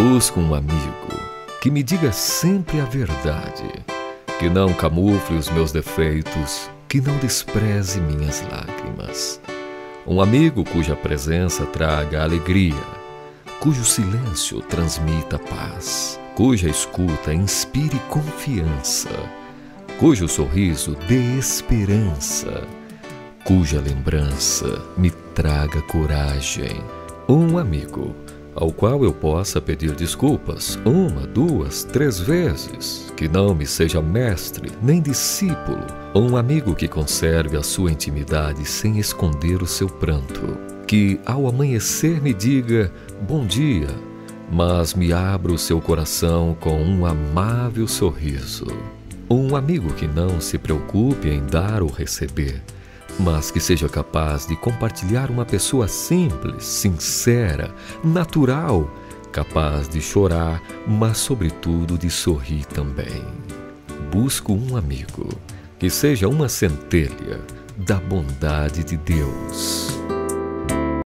Busco um amigo que me diga sempre a verdade, que não camufle os meus defeitos, que não despreze minhas lágrimas. Um amigo cuja presença traga alegria, cujo silêncio transmita paz, cuja escuta inspire confiança, cujo sorriso dê esperança, cuja lembrança me traga coragem. Um amigo ao qual eu possa pedir desculpas 1, 2, 3 vezes, que não me seja mestre nem discípulo. Um amigo que conserve a sua intimidade sem esconder o seu pranto, que ao amanhecer me diga bom dia, mas me abra o seu coração com um amável sorriso. Um amigo que não se preocupe em dar ou receber, mas que seja capaz de compartilhar uma pessoa simples, sincera, natural, capaz de chorar, mas sobretudo de sorrir também. Busco um amigo que seja uma centelha da bondade de Deus.